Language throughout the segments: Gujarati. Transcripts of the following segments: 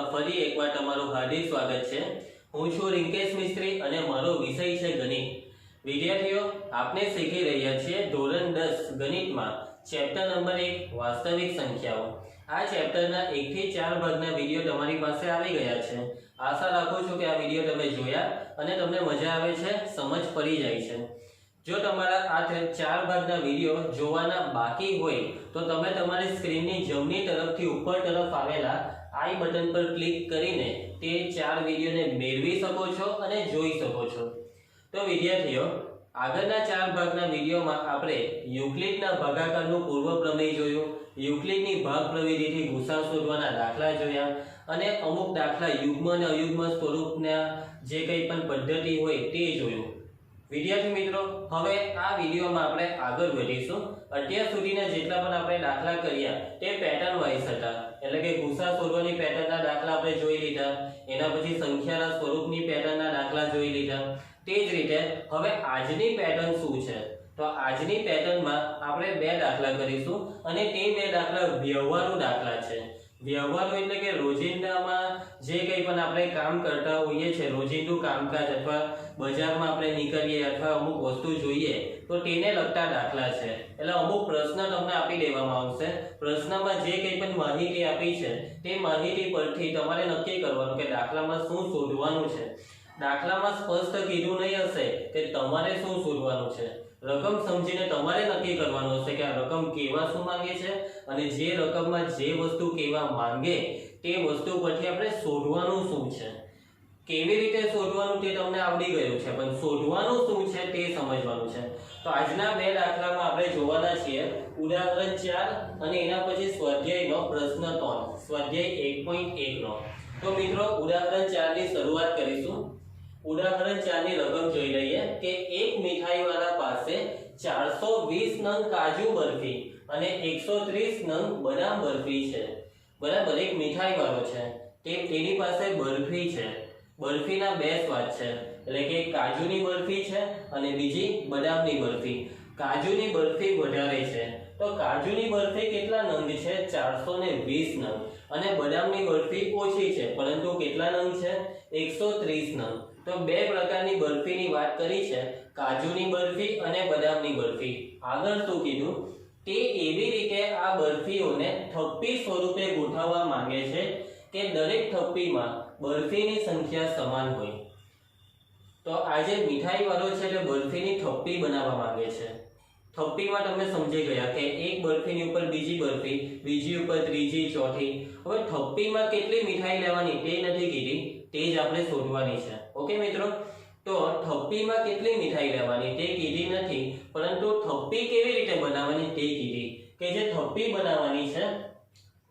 વિડિયોમાં ફરી એકવાર તમારું હાર્દિક સ્વાગત છે। હું છું રિંકેશ મિસ્ત્રી અને મારો વિષય છે ગણિત। વિદ્યાર્થીઓ, આપણે શીખી રહ્યા છીએ ધોરણ 10 ગણિતમાં ચેપ્ટર નંબર 1 વાસ્તવિક સંખ્યાઓ। આ ચેપ્ટરના 1 થી 4 ભાગના વિડિયો તમારી પાસે આવી ગયા છે। આશા રાખું છું કે આ વિડિયો તમે જોયા અને તમને મજા આવે છે, સમજ પડી જાય છે। જો તમારા આ 4 ભાગના વિડિયો જોવાના બાકી હોય તો તમે તમારી સ્ક્રીનની જમણી તરફથી ઉપર તરફ આવેલા આઈ બટન પર ક્લિક કરીને તે 4 વિડિયોને મેળવી શકો છો અને જોઈ શકો છો। તો વિદ્યાર્થીઓ, આગળના 4 ભાગના વિડિયોમાં આપણે યુક્લિડના ભાગાકારનું પૂર્વ પ્રમેય જોયું, યુક્લિડની ભાગ પ્રવિધિથી ગુસા શોધવાના દાખલા જોયા અને અમુક દાખલા યુગ્મ અને અયુગ્મ સ્વરૂપના જે કંઈ પણ પદ્ધતિ હોય તે જોયું। વિદ્યાર્થી મિત્રો, હવે આ વિડિયોમાં આપણે આગળ વધીશું। અત્યાર સુધીના જેટલા પણ આપણે દાખલા કર્યા તે પેટર્ન વાઇઝ હતા, એટલે કે ગુસા શોધવાની પેટર્નના દાખલા આપણે જોઈ લીધા, એના પછી સંખ્યાના સ્વરૂપની પેટર્નના દાખલા જોઈ લીધા। તે જ રીતે હવે આજની પેટર્ન શું છે? તો આજની પેટર્નમાં આપણે 2 દાખલા કરીશું અને તે 2 દાખલા વ્યવહારુ દાખલા છે। વ્યવહારુ એટલે કે રોજિંદામાં જે કંઈ પણ આપણે કામ કરતા હોઈએ છે, રોજિંદું કામકાજ અથવા બજારમાં આપણે નીકળીએ અથવા અમુક વસ્તુ જોઈએ તો તેને લગતા દાખલા છે। એટલે અમુક પ્રશ્ન તમને આપી દેવામાં આવશે, પ્રશ્નમાં જે કંઈ પણ માહિતી આપી છે તે માહિતી પરથી તમારે નક્કી કરવાનું કે દાખલામાં શું શોધવાનું છે। દાખલામાં સ્પષ્ટ કીધું નહીં હશે કે તમારે શું શોધવાનું છે, રકમ સમજીને તમારે નક્કી કરવાનું હશે કે આ રકમ કેવા શું માંગે છે અને જે રકમમાં જે વસ્તુ કેવા માંગે તે વસ્તુ પરથી આપણે શોધવાનું શું છે। કેવી રીતે શોધવાનું તે તમને આવડી ગયું છે, પણ શોધવાનું શું છે તે સમજવાનું છે। તો આજના 2 દાખલામાં આપણે જોવાના છીએ ઉદાહરણ 4 અને એના પછી સ્વાધ્યાયનો પ્રશ્ન 3, સ્વાધ્યાય 1.1 નો। તો મિત્રો, ઉદાહરણ 4 ની શરૂઆત કરીશું। ઉદાહરણ 4 ની રકમ જોઈ લઈએ કે એક મીઠાઈવાળા પાસે 420 નંગ કાજુ બરફી અને 130 નંગ બદામ બરફી છે। બરાબર, એક મીઠાઈવાળો છે, તેની પાસે બરફી છે। બરફીના 2 સ્વાદ છે, એટલે કે કાજુની બરફી છે અને બીજી બદામની બરફી। કાજુની બરફી વધારે છે તો કાજુની બરફી કેટલા નંગ છે? 420 નંગ। અને બદામની બરફી ઓછી છે પરંતુ કેટલા નંગ છે? 130 નંગ। તો 2 પ્રકારની બરફીની વાત કરી છે, કાજુની બરફી અને બદામની બરફી। આગળ શું કીધું? તે એવી રીતે આ બરફીઓને થપ્પી સ્વરૂપે ગોઠવવા માંગે છે કે દરેક થપ્પીમાં બરફીની સંખ્યા સમાન હોય। તો આ જે મીઠાઈ વાળો છે તે બરફીની થપ્પી બનાવવા માંગે છે। થપ્પીમાં તમે સમજી ગયા કે એક બરફીની ઉપર બીજી બરફી, બીજી ઉપર ત્રીજી, ચોથી। હવે થપ્પીમાં કેટલી મીઠાઈ લેવાની તે નથી કીધી, તે જ આપણે શોધવાની છે। ઓકે મિત્રો, તો થપ્પીમાં કેટલી મીઠાઈ લેવાની તે કીધી નથી, પરંતુ થપ્પી કેવી રીતે બનાવવાની તે કીધી કે જે થપ્પી બનાવવાની છે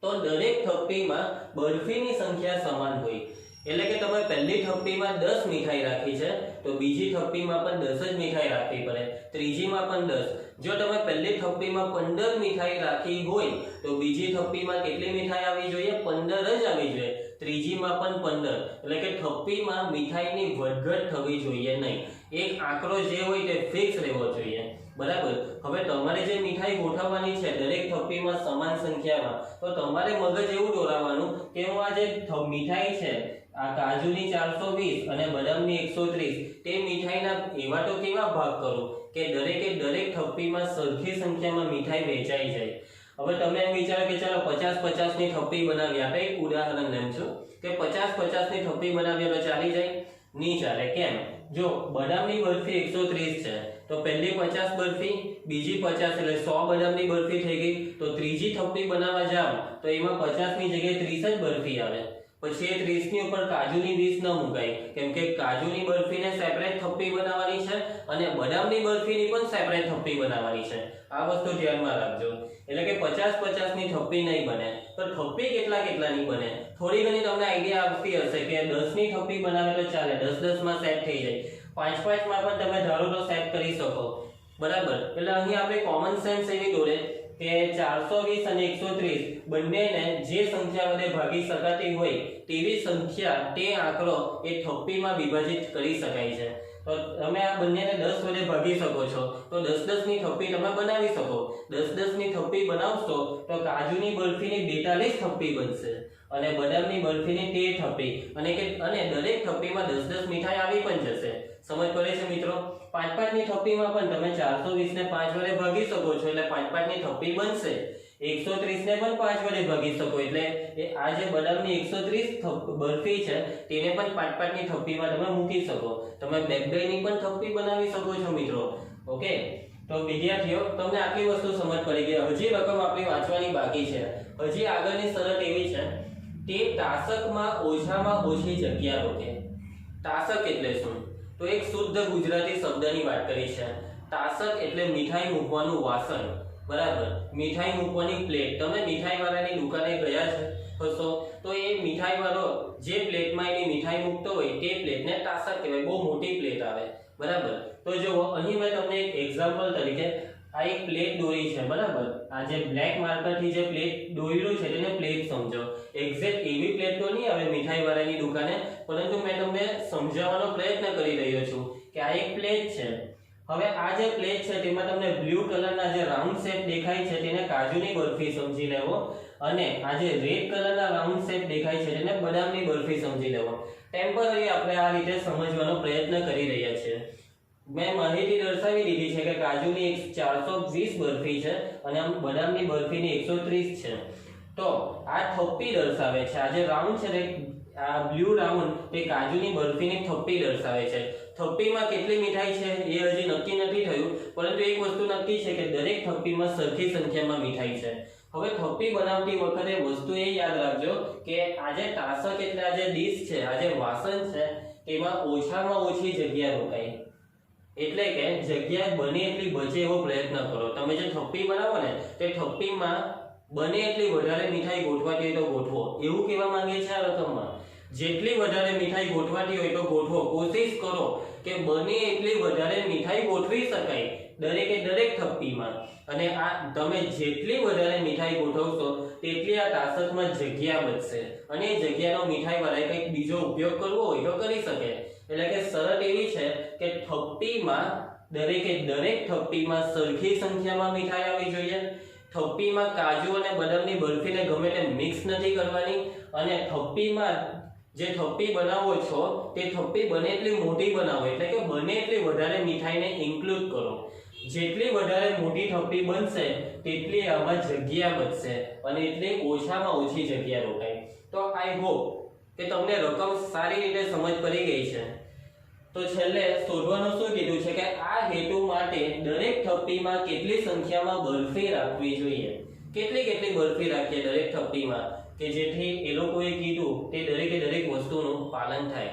તો દરેક થપ્પીમાં બરફીની સંખ્યા સમાન હોય। એટલે કે તમે પહેલી થપ્પીમાં 10 મીઠાઈ રાખી છે તો બીજી થપ્પીમાં પણ 10 જ મીઠાઈ રાખવી પડે, ત્રીજીમાં પણ 10। જો તમે પહેલી થપ્પીમાં 15 મીઠાઈ રાખી હોય તો બીજી થપ્પીમાં કેટલી મીઠાઈ આવવી જોઈએ? 15 જ આવવી જોઈએ, ત્રીજીમાં પણ 15। એટલે કે થપ્પીમાં મીઠાઈની વધઘટ થવી જોઈએ નહીં, એક આંકડો જે હોય તે ફિક્સ રહેવો જોઈએ। બરાબર, હવે તમારે જે મીઠાઈ ગોઠવવાની છે દરેક થપ્પીમાં સમાન સંખ્યામાં, તો તમારે મગજ એવું દોરાવવાનું કે હું આ જે મીઠાઈ છે, આ કાજુની 420 અને બદામની 130, તે મીઠાઈના એવા તો કેવા ભાગ કરું કે દરેકે દરેક થપ્પીમાં સરખી સંખ્યામાં મીઠાઈ વહેંચાઈ જાય। હવે તમે એમ વિચારો કે ચાલો 50-50 ની થપ્પી બનાવી, આપણે એક ઉદાહરણ લઉં છું કે 50-50 ની થપ્પી બનાવીએ તો ચાલી જાય? નહીં ચાલે। કેમ? જો બદામની બરફી 130 છે તો પહેલી 50 બરફી, બીજી 50, એટલે 100 બદામની બરફી થઈ ગઈ। તો ત્રીજી થપ્પી બનાવવા જાવ તો એમાં 50 ની જગ્યાએ 30 જ બરફી આવે। પછી એ 30 ની ઉપર કાજુની 20 ન મુકાય, કેમ કે કાજુની બરફીને સેપરેટ થપ્પી બનાવવાની છે અને બદામની બરફીની પણ સેપરેટ થપ્પી બનાવવાની છે। આ વસ્તુ ધ્યાનમાં રાખજો। એટલે કે 50-50 ની થપ્પી નહીં બને તો થપ્પી કેટલાની બને? થોડી ઘણી તમને આઈડિયા આવતી હશે કે 10 ની થપ્પી બનાવે તો ચાલે, 10-10 માં સેટ થઈ જાય, 5-5 માં પણ તમે ધારો તો સેટ કરી શકો। બરાબર, એટલે અહીં આપણે કોમન સેન્સ એવી દોરે કે 420 અને 130 બંનેને જે સંખ્યા વડે ભાગી શકાતી હોય તેવી સંખ્યા, તે આંકડો એ થપ્પીમાં વિભાજિત કરી શકાય છે। તો તમે આ બંનેને 10 વડે ભાગી શકો છો તો 10-10 ની થપ્પી તમે બનાવી શકો। 10-10 ની થપ્પી બનાવશો તો કાજુની બરફીની 42 થપ્પી બનશે અને બદામની બરફીની 13 થપ્પી અને દરેક થપ્પીમાં 10-10 મીઠાઈ આવી પણ જશે. સમજ પડે છે મિત્રો? 5-5 ની થપ્પીમાં પણ તમે 420 ને 5 વડે ભાગી શકો છો એટલે 5-5 ની થપ્પી બનશે. 130 ને પણ 5 વડે ભાગી શકો એટલે આ જે બદામની 130 બરફી છે તેને પણ 5-5 ની થપ્પીમાં તમે મૂકી શકો. તમે બેકડાઈની પણ થપ્પી બનાવી શકો છો મિત્રો. ઓકે, તો વિદ્યાર્થીઓ તમને આટલી વસ્તુ સમજ પડી ગઈ. હજી રકમ આપણી વાંચવાની બાકી છે. હજી આગળની શરત એવી છે કે તાસકમાં ઓછામાં ઓછી જગ્યા રોકે. તાસક એટલે શું? તો એક શુદ્ધ ગુજરાતી શબ્દની વાત કરી છે. તાસક એટલે મીઠાઈ મૂકવાનું વાસણ, બરાબર? મીઠાઈ મૂકવાની પ્લેટ. તમે મીઠાઈ વાળાની દુકાને ગયા હશો તો એ મીઠાઈ વાળો જે પ્લેટમાં એની મીઠાઈ મૂકતો હોય તે પ્લેટને તાસક કહેવાય. બહુ મોટી પ્લેટ આવે, બરાબર? તો જો અહીં મેં તમને એક એક્ઝામ્પલ તરીકે આ એક પ્લેટ દોરી છે, બરાબર? આ જે બ્લેક માર્કરથી જે પ્લેટ દોરેલું છે તેને પ્લેટ સમજો. એક્ઝેક્ટ એવી પ્લેટ તો નહીં આવે મીઠાઈ વાળાની દુકાને, પરંતુ મેં તમને સમજાવવાનો પ્રયત્ન કરી રહ્યો છું કે આ એક પ્લેટ છે. હવે આ જે પ્લેટ છે તેમાં તમને બ્લુ કલરના જે રાઉન્ડ શેપ દેખાય છે તેને કાજુની બરફી સમજી લેવો અને આ જે રેડ કલરના રાઉન્ડ શેપ દેખાય છે તેને બદામની બરફી સમજી લેવો. ટેમ્પરરી આપણે આ રીતે સમજવાનો પ્રયત્ન કરી રહ્યા છીએ. મેં માહિતી દર્શાવી દીધી છે કે કાજુની 420 બરફી છે અને આમ બદામની બરફીની 130 છે. તો આ થપ્પી દર્શાવે છે. આ જે રાઉન્ડ છે આ બ્લુ રાઉન્ડ તે કાજુની બરફીની થપ્પી દર્શાવે છે. થપ્પીમાં કેટલી મીઠાઈ છે એ હજી નક્કી નથી થયું, પરંતુ એક વસ્તુ નક્કી છે કે દરેક થપ્પીમાં સરખી સંખ્યામાં મીઠાઈ છે. હવે થપ્પી બનાવતી વખતે વસ્તુ એ યાદ રાખજો કે આ જે તાસક એટલે આ જે ડીશ છે, આ જે વાસણ છે તેમાં ઓછામાં ઓછી જગ્યા રોકાય. એટલે કે જગ્યા બને એટલી બચે એવો પ્રયત્ન કરો. તમે જે થપ્પી બનાવો ને તે થપ્પીમાં બને એટલી વધારે મીઠાઈ ગોઠવાતી હોય તો ગોઠવો. એવું કહેવા માંગે છે આ રકમમાં. જેટલી વધારે મીઠાઈ ગોઠવાતી હોય તો ગોઠવો. કોશિશ કરો કે બને એટલી વધારે મીઠાઈ ગોઠવી શકાય દરેક થપ્પીમાં. અને આ તમે જેટલી વધારે મીઠાઈ ગોઠવશો તેટલી આ તાસકમાં જગ્યા બચશે અને એ જગ્યાનો મીઠાઈ વાળાએ કંઈક બીજો ઉપયોગ કરવો હોય તો કરી શકે. એટલે કે શરત એવી છે કે થપ્પીમાં દરેક થપ્પીમાં સરખી સંખ્યામાં મીઠાઈ આવવી જોઈએ. થપ્પીમાં કાજુ અને બદામની બરફીને ગમે તેમ મિક્સ નથી કરવાની અને થપ્પીમાં જે થપ્પી બનાવો છો તે થપ્પી બને એટલી મોટી બનાવો. એટલે કે બને એટલી વધારે મીઠાઈને ઇન્ક્લુડ કરો. જેટલી વધારે મોટી થપ્પી બનશે તેટલી આમાં જગ્યા બચશે અને એટલે ઓછામાં ઓછી જગ્યા રોકાય. તો આઈ હોપ કે તમને રકમ સારી રીતે સમજ પડી ગઈ છે. તો છેલ્લે શોધવાનું શું કીધું છે કે આ હેતુ માટે દરેક થપ્પીમાં કેટલી સંખ્યામાં બરફી રાખવી જોઈએ. કેટલી બરફી રાખીએ દરેક થપ્પીમાં કે જેથી એ લોકોએ કીધું તે દરેક વસ્તુનું પાલન થાય.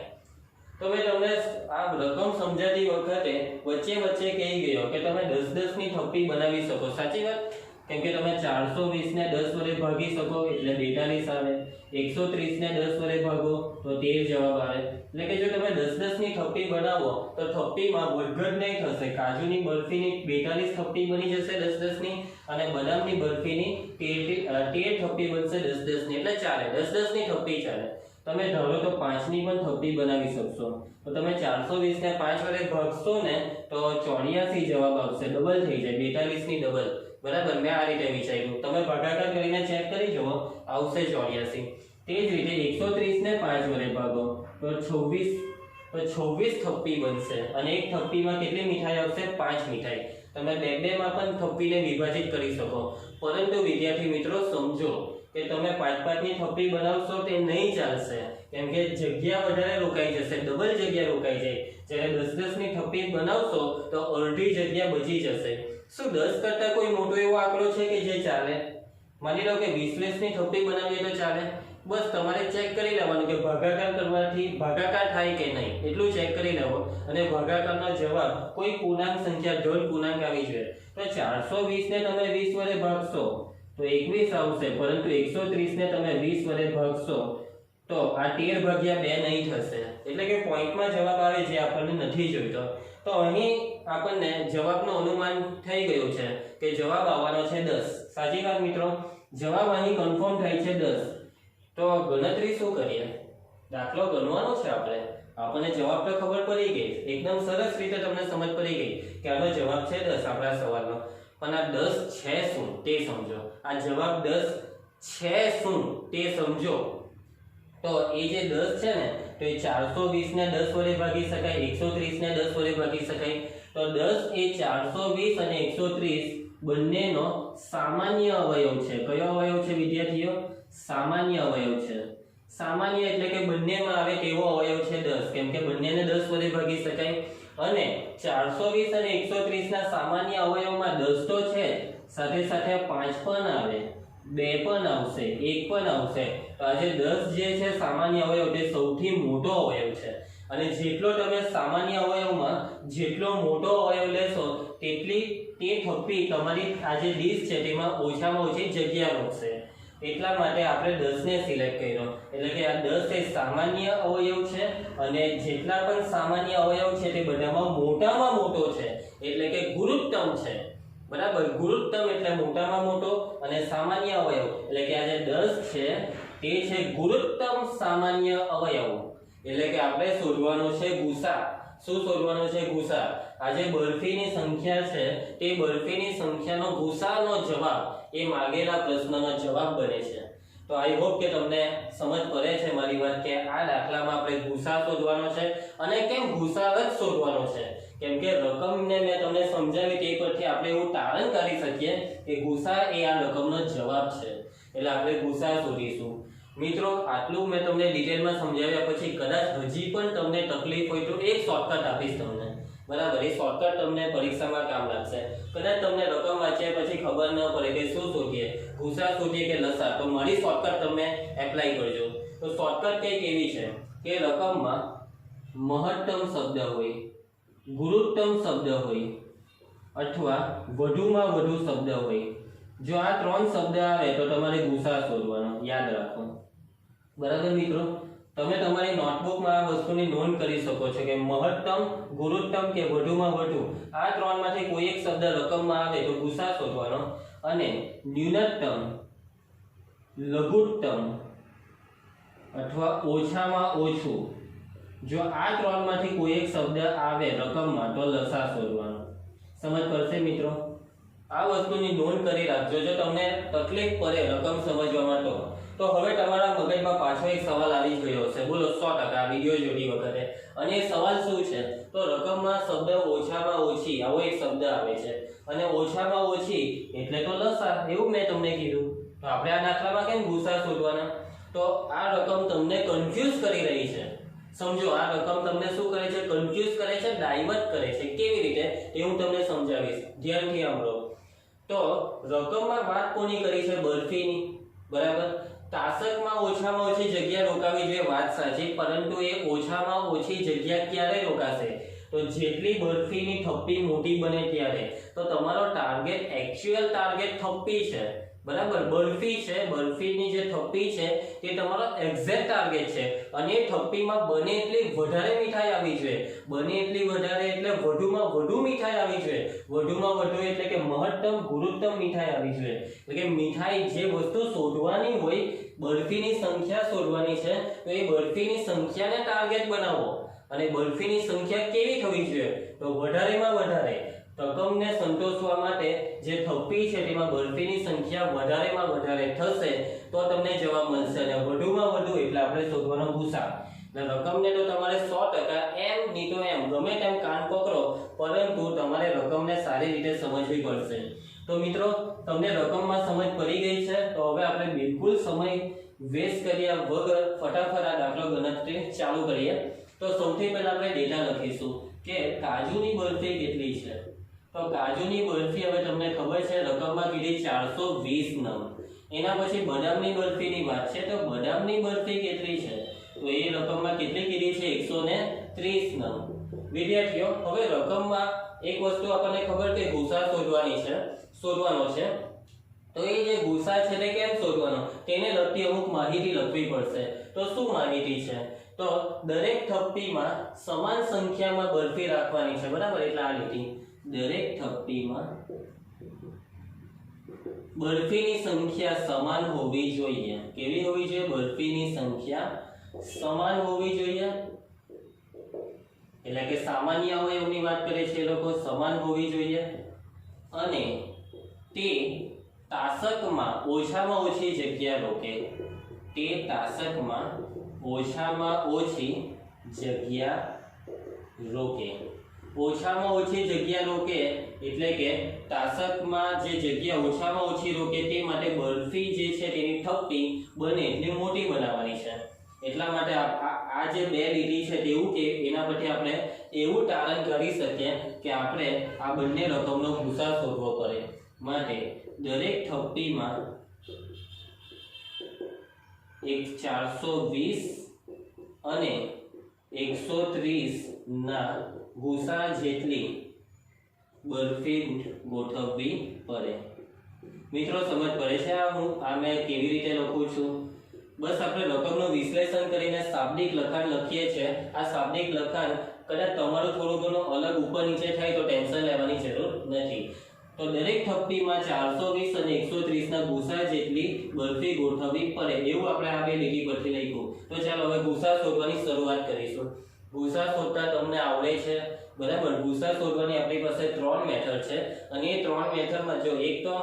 તો મેં તમને આ રકમ સમજાતી વખતે વચ્ચે કહી ગયો કે તમે 10-10 ની થપ્પી બનાવી શકો. સાચી વાત? કેમ કે તમે 420 ને 10 વડે ભાગી શકો એટલે 42 આવે. 130 ને 10 વડે ભાગો તો 13 જવાબ આવે. એટલે કે જો તમે 10-10 ની થપ્પી બનાવો તો થપ્પીમાં વધઘટ નહીં થશે. કાજુની બરફીની 42 થપ્પી બની જશે 10-10 ની અને બદામની બરફીની 13 થપ્પી બનશે 10-10 ની. એટલે ચાલે 10-10 ની થપ્પી ચાલે. તમે ધારો તો 5 ની પણ થપ્પી બનાવી શકશો. તો તમે 420 ને 5 વડે ભાગશો ને તો 84 જવાબ આવશે. ડબલ થઈ જાય, 42 ની ડબલ. બરાબર? મેં આ રીતે વિચાર્યું. તમે ભાગાકાર કરીને ચેક કરી જુઓ, આવશે 84. તે જ રીતે 130 ને 5 વડે ભાગો તો 26 થપ્પી બનશે અને એક થપ્પીમાં કેટલી મીઠાઈ આવશે? 5 મીઠાઈ. તમે બે-બેમાં પણ થપ્પીને વિભાજિત કરી શકો. પરંતુ વિદ્યાર્થી મિત્રો સમજો કે તમે 5-5 ની થપ્પી બનાવશો તે નહીં ચાલશે. કેમ કે જગ્યા વધારે રોકાઈ જશે, ડબલ જગ્યા રોકાઈ જાય. જ્યારે 10-10 ની થપ્પી બનાવશો તો અડધી જગ્યા બચી જશે. શું 10 કરતા કોઈ મોટો એવો આંકડો છે કે જે ચાલે? માની લો કે 20-20 ની થપ્પી બનાવીએ તો ચાલે. બસ તમારે ચેક કરી લેવાનું કે ભાગાકાર કરવાથી ભાગાકાર થાય કે નહીં, એટલું ચેક કરી લેવો અને ભાગાકારનો જવાબ કોઈ પૂર્ણાંક સંખ્યા ધન પૂર્ણાંક આવી જોઈએ. તો 420 ને તમે 20 વડે ભાગશો તો 21 આવશે, પરંતુ 130 ને તમે 20 વડે ભાગશો તો આ 13/2 નહીં થશે. એટલે કે પોઈન્ટમાં જવાબ આવે જે આપણને નથી જોઈતો. તો અહીં આપણને જવાબનું અનુમાન થઈ ગયું છે કે જવાબ આવવાનો છે 10. સાચી વાત મિત્રો? જવાબ અહીં કન્ફર્મ થાય છે 10. તો ગણતરી શું કરીએ? દાખલો ગણવાનો છે આપણે. આપણને જવાબ તો ખબર પડી ગઈ, એકદમ સરસ રીતે તમને સમજ પડી ગઈ કે આનો જવાબ છે 10 આપણા સવાલનો. પણ આ 10 છે શું તે સમજો. આ જવાબ 10 છે શું તે સમજો. તો એ જે 10 છે ને તો એ 420 ને 10 વડે ભાગી શકાય, 130 ને 10 વડે ભાગી શકાય. તો 10 એ 420 અને 130 બંનેનો સામાન્ય અવયવ છે. કયો અવયવ છે વિદ્યાર્થીઓ? સામાન્ય અવયવ છે. સામાન્ય એટલે કે બંનેમાં આવે તેવો અવયવ છે 10, કેમ કે બંનેને 10 વડે ભાગી શકાય. અને 420 અને 130 ના સામાન્ય અવયવમાં 10 તો છે, સાથે સાથે 5 પણ આવે, 2 પણ આવશે, 1 પણ આવશે. તો આ જે 10 જે છે સામાન્ય અવયવ તે સૌથી મોટો અવયવ છે. અને જેટલો તમે સામાન્ય અવયવમાં જેટલો મોટો અવયવ લેશો તેટલી તે થપ્પી તમારી આ જે ડીશ છે તેમાં ઓછામાં ઓછી જગ્યા રોકશે. એટલા માટે આપણે 10 ને સિલેક્ટ કર્યો. એટલે કે આ 10 એ સામાન્ય અવયવ છે અને જેટલા પણ સામાન્ય અવયવ છે તે બધામાં મોટામાં મોટો છે, એટલે કે ગુરુત્તમ છે. બરાબર, ગુરુત્તમ એટલે મોટામાં મોટો અને સામાન્ય અવયવ એટલે કે આ જે 10 છે તે છે ગુરુત્તમ સામાન્ય અવયવ. એટલે કે આપણે શોધવાનો છે ગુસા. શું શોધવાનો છે? ગુસા. આ જે બરફીની સંખ્યા છે તે બરફીની સંખ્યાનો ગુસાનો જવાબ એ માગેલા પ્રશ્નનો જવાબ બને છે. તો આઈ હોપ કે તમને સમજ પડે છે મારી વાત કે આ દાખલામાં આપણે ગુસા શોધવાનો છે. અને કેમ ગુસા જ શોધવાનો છે? કેમ કે રકમને મેં તમને સમજાવી તે પરથી આપણે એવું તારણ કાઢી શકીએ કે ગુસા એ આ રકમનો જવાબ છે. એટલે આપણે ગુસા શોધીશું. મિત્રો, આટલું મેં તમને ડિટેલમાં સમજાવ્યા પછી કદાચ હજી પણ તમને તકલીફ હોય તો એક શોર્ટકટ આપીશ તમને. બરાબર, એ શોર્ટકટ તમને પરીક્ષામાં કામ લાગશે. કદાચ તમને રકમ વાંચ્યા પછી ખબર ન પડે કે શું શોધીએ, ગુસા શોધીએ કે લસા, તો મારી શોર્ટકટ તમે એપ્લાય કરજો. તો શોર્ટકટ કંઈક એવી છે કે રકમમાં મહત્તમ શબ્દ હોય, ગુરુત્તમ શબ્દ હોય અથવા વધુમાં વધુ શબ્દ હોય. જો આ 3 શબ્દ આવે તો તમારે ગુસા શોધવાનો, યાદ રાખો. બરાબર મિત્રો, તમે તમારી નોટબુકમાં આ વસ્તુની નોંધ કરી શકો છો કે મહત્તમ, ગુરુત્તમ કે વધુમાં વધુ આ 3 માંથી કોઈ એક શબ્દ રકમમાં આવે તો ગુસા શોધવાનો. અને ન્યૂનતમ, લઘુત્તમ અથવા ઓછામાં ઓછું, જો આ 3 માંથી કોઈ એક શબ્દ આવે રકમમાં તો લસા શોધવાનો. સમજ પડશે મિત્રો? આ વસ્તુની નોંધ કરી રાખજો જો તમને તકલીફ પડે રકમ સમજવામાં. તો હવે તમારા મગજમાં પાછો એક સવાલ આવી ગયો હશે, બોલો 100% વિડિયો જોતી વખતે. અને એ સવાલ શું છે? તો રકમમાં શબ્દ ઓછામાં ઓછી આવો એક શબ્દ આવે છે અને ઓછામાં ઓછી એટલે તો લસા, એવું મેં તમને કીધું. તો આપણે આ દાખલામાં કેમ ગુસા શોધવાના? તો આ રકમ તમને કન્ફ્યુઝ કરી રહી છે. સમજો, આ રકમ તમને શું કરે છે? કન્ફ્યુઝ કરે છે, ડાયવર્ટ કરે છે. કેવી રીતે એ હું તમને સમજાવીશ, ધ્યાનથી સાંભળો. તો રકમમાં વાત કોની કરી છે? બરફીની. બરાબર, તાસકમાં ઓછામાં ઓછી જગ્યા રોકાવી જોઈએ, વાત સાચી. પરંતુ એ ઓછામાં ઓછી જગ્યા ક્યારે રોકાશે? તો જેટલી બરફીની થપ્પી મોટી બને ત્યારે. તો તમારો ટાર્ગેટ, એક્ચ્યુઅલ ટાર્ગેટ થપ્પી છે. બરાબર, બરફી છે, બરફીની જે થપ્પી છે તે તમારો એક્ઝેક્ટ ટાર્ગેટ છે. અને એ થપ્પીમાં બને એટલી વધારે મીઠાઈ આવી જોઈએ. બને એટલી વધારે એટલે વધુમાં વધુ મીઠાઈ આવી જોઈએ. વધુમાં વધુ એટલે કે મહત્તમ, ગુરુત્તમ મીઠાઈ આવી જોઈએ. એટલે કે મીઠાઈ જે વસ્તુ શોધવાની હોય, બરફીની સંખ્યા શોધવાની છે, તો એ બરફીની સંખ્યાને ટાર્ગેટ બનાવો. અને બરફીની સંખ્યા કેવી થવી જોઈએ? તો વધારેમાં વધારે. રકમને સંતોષવા માટે જે થપ્પી છે તેમાં બરફીની સંખ્યા વધારેમાં વધારે થશે તો તમને જવાબ મળશે. અને વધુમાં વધુ એટલે આપણે શોધવાનો ગુસા. એટલે રકમને તો તમારે 100% એમ નહીં તો એમ ગમે તેમ કાન પકડો, પરંતુ તમારે રકમને સારી રીતે સમજવી પડશે. તો મિત્રો, તમને રકમમાં સમજ પડી ગઈ છે. તો હવે આપણે બિલકુલ સમય વેસ્ટ કર્યા વગર ફટાફટ આ દાખલો ગણતરી ચાલુ કરીએ. તો સૌથી પહેલા આપણે ડેટા લખીશું કે કાજુની બરફી કેટલી છે. તો કાજુની બરફી હવે તમને ખબર છે રકમમાં કીધી 420 નંગ. એના પછી બદામની બરફીની વાત છે. તો બદામની બરફી કેટલી છે? તો એ રકમમાં કેટલી કીધી છે? 130 નંગ. વિદ્યાર્થીઓ, હવે રકમમાં એક વસ્તુ આપણને ખબર કે ગુસા શોધવાનો છે. તો એ જે ગુસા છે તે કેમ શોધવાનો? તેને લગતી અમુક માહિતી લખવી પડશે. તો શું માહિતી છે? તો દરેક થપ્પીમાં સમાન સંખ્યામાં બરફી રાખવાની છે. બરાબર, એટલે આ લીટી, દરેક થપ્પીમાં બરફીની સંખ્યા સમાન હોવી જોઈએ. કેવી હોવી જોઈએ? બરફીની સંખ્યા સમાન હોવી જોઈએ. એટલે કે સામાન્ય અવયવની વાત કરે છે એ લોકો, સમાન હોવી જોઈએ. અને તે તાસકમાં ઓછામાં ઓછી જગ્યા રોકે. તે તાસકમાં ઓછામાં ઓછી જગ્યા રોકે। ઓછામાં ઓછી જગ્યા રોકે એટલે કે તાસકમાં જે જગ્યા ઓછામાં ઓછી રોકે તે માટે બરફી જે છે તેની થપ્પી બને એટલી મોટી બનાવવાની છે। એટલા માટે આ જે બે લીટી છે તેવું કે એના પરથી આપણે એવું તારણ કરી શકીએ કે આપણે આ બંને રકમનો ભૂસા શોધવો પડે। માટે દરેક થપ્પીમાં એક 420 અને 130 ના ભૂસા જેટલી બરફી ગોઠવવી પડે। મિત્રો સમજ પડે છે આ મેં કેવી રીતે લખું છું? બસ આપણે રકમનું વિશ્લેષણ કરીને શાબ્દિક લખાણ લખીએ છીએ। આ શાબ્દિક લખાણ કદાચ તમારું થોડું ઘણું અલગ ઉપર નીચે થાય તો ટેન્શન લેવાની જરૂર નથી। તો દરેક થપ્પીમાં 420 અને 130 ના ભૂસા જેટલી બરફી ગોઠવવી પડે એવું આપણે આ બે લીટી પરથી લખ્યું। તો ચાલો હવે ભૂસા શોધવાની શરૂઆત કરીશું। ભૂસા શોધતા તમને આવડે છે બરાબર। ભૂસા શોધવાની આપણી પાસે 3 મેથડ છે અને એ 3 મેથડમાં જો એક તો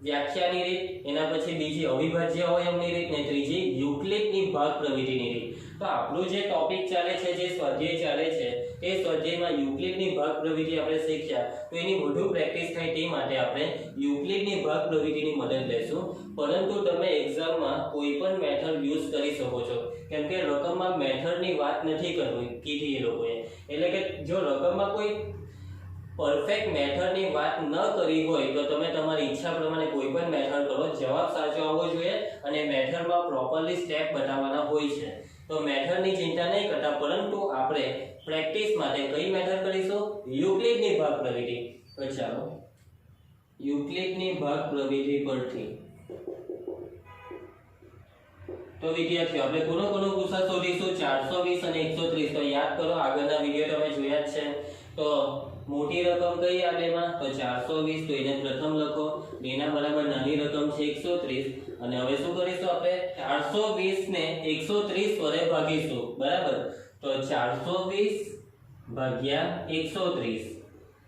વ્યાખ્યાની રીત, એના પછી બીજી અવિભાજ્ય અવયવની રીત ને ત્રીજી યુક્લિડની ભાગ પ્રવિધિની રીત। તો આપણું જે ટોપિક ચાલે છે, જે સ્વાધ્યાય ચાલે છે, તે સ્વાધ્યાયમાં યુક્લિડની ભાગ પ્રવિધિ આપણે શીખ્યા। તો એની વધુ પ્રેક્ટિસ થાય તે માટે આપણે યુક્લિડની ભાગ પ્રવિધિની મદદ લઈશું। પરંતુ તમે એક્ઝામમાં કોઈ પણ મેથડ યુઝ કરી શકો છો, કેમ કે રકમમાં મેથડની વાત નથી કરવી કીધી એ લોકોએ। એટલે કે જો રકમમાં કોઈ પરફેક્ટ મેથડની વાત ન કરી હોય તો તમે તમારી ઈચ્છા પ્રમાણે કોઈ પણ મેથડ કરો, જવાબ સાચો આવવો જોઈએ અને મેથડમાં પ્રોપરલી સ્ટેપ બતાવવાના હોય છે। તો મેથડની ચિંતા નહીં કરતા, પરંતુ આપણે પ્રેક્ટિસ માટે કઈ મેથડ કરીશું? યુક્લિડની ભાગ પ્રવિધિ। તો ચાલો યુક્લિડની ભાગ પ્રવિધિ પરથી તો વિદ્યાર્થીઓ આપણે કોનો ભૂસા શોધીશું? 420 અને 130। તો યાદ કરો, આગળના વિડિયો તમે જોયા જ છે। તો મોટી રકમ કઈ આ બેમાં? તો 420। તો એને પ્રથમ લખો, એના બરાબર નાની રકમ છે 130 અને હવે શું કરીશું આપણે? 420 ને 130 વડે ભાગીશું બરાબર। તો 420 ભાગ્યા 130।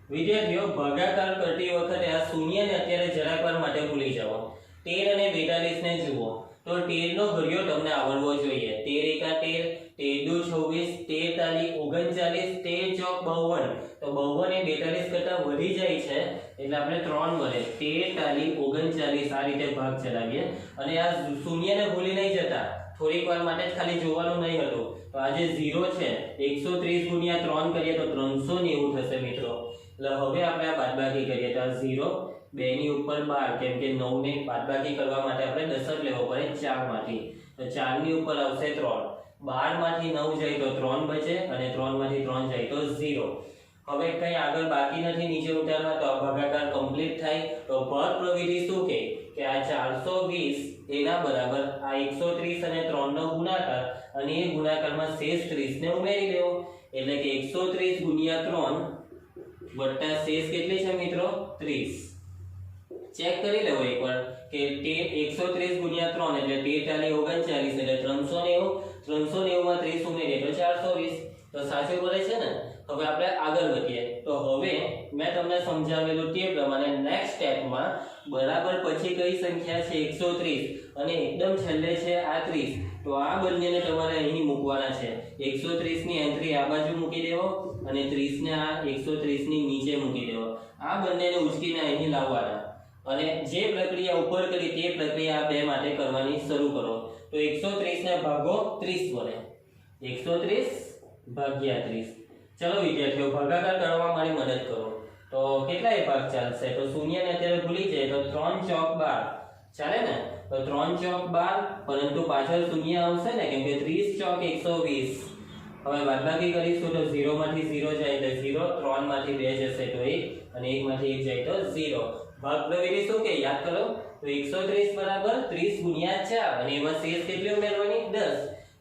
વિદ્યાર્થીઓ ભાગાકાર કરતી વખતે આ શૂન્યને અત્યારે જરાક વાર માટે ભૂલી જાઓ। 13 અને 42 ને જુઓ તો 13 નો ઘડિયો તમને આવડવો જોઈએ। 13 એકા 13, 13 દુ 26, 13 તાલી 39, 13 ચોક 52। તો 52 એ 42 કરતા વધી જાય છે એટલે આપણે 3 વડે 13 તાલી 39 આ રીતે ભાગ ચલાવીએ। અને આ શૂન્યને ભૂલી નહીં જતા, થોડીક વાર માટે જ ખાલી જોવાનું નહીં હતું। તો આ જે 0 છે 130 ગુણ્યા 3 કરીએ તો 390 થશે મિત્રો। એટલે હવે આપણે આ બાદબાકી કરીએ તો આ 0 2 ની ઉપર 12, કેમ કે 9 ને બાદબાકી કરવા માટે આપણે દશક લેવો પડે 4 માંથી। તો 4 ની ઉપર આવશે 3, 12 માંથી 9 જાય તો 3 બચે અને 3 માંથી 3 જાય તો 0। હવે કઈ આગળ બાકી નથી નીચે ઉતારવા, તો આ ભાગાકાર કમ્પ્લીટ થાય। તો ભાગ પ્રવિધિ શું કહે કે આ 420 એના બરાબર આ 130 અને 3 નો ગુણાકાર અને એ ગુણાકારમાં શેષ 30 ને ઉમેરી દેવો। એટલે કે 130 ગુણ્યા 3 વત્તા શેષ કેટલી છે મિત્રો? 30। ચેક કરી લેવો એકવાર કે 130 ગુણ્યા 3 એટલે 13 તાલી 39 એટલે 390, 390 માં 30 ઉમેરીએ તો 420। તો સાચું પડે છે ને? હવે આપણે આગળ વધીએ। તો હવે મેં તમને સમજાવેલું તે પ્રમાણે નેક્સ્ટ સ્ટેપમાં બરાબર પછી કઈ સંખ્યા છે? 130 અને એકદમ છેલ્લે છે આ 30। તો આ બંનેને તમારે અહીં મૂકવાના છે। 130 ની એન્ટ્રી આ બાજુ મૂકી દેવો અને 30 ને આ 130 ની નીચે મૂકી દેવો। આ બંનેને ઉચકીને અહીં લાવવાના અને જે પ્રક્રિયા ઉપર કરી તે પ્રક્રિયા આ બે માટે કરવાની શરૂ કરો। તો 130 ને ભાગો 30 વડે, 130 ભાગ્યા 30। ચલો વિદ્યાર્થીઓ ભાગાકાર કરવા મારી મદદ કરો। તો કેટલાય ભાગ ચાલશે? તો શૂન્યને અત્યારે ભૂલી જાય તો 3 ચોક 12 ચાલે ને? તો 3 ચોક 12, પરંતુ પાછળ શૂન્ય આવશે ને, કેમ કે 30 ચોક 120। હવે બાદબાકી કરીશું તો 0 માંથી 0 જાય એટલે 0, 3 માંથી 2 જશે તો 1 અને 1 માંથી 1 જાય તો 0। ભાગ પ્રવિધિ શું કે યાદ કરો? તો 130 બરાબર 30 ગુણ્યા 4 અને એમાં શેષ કેટલી ઉમેરવાની? 10।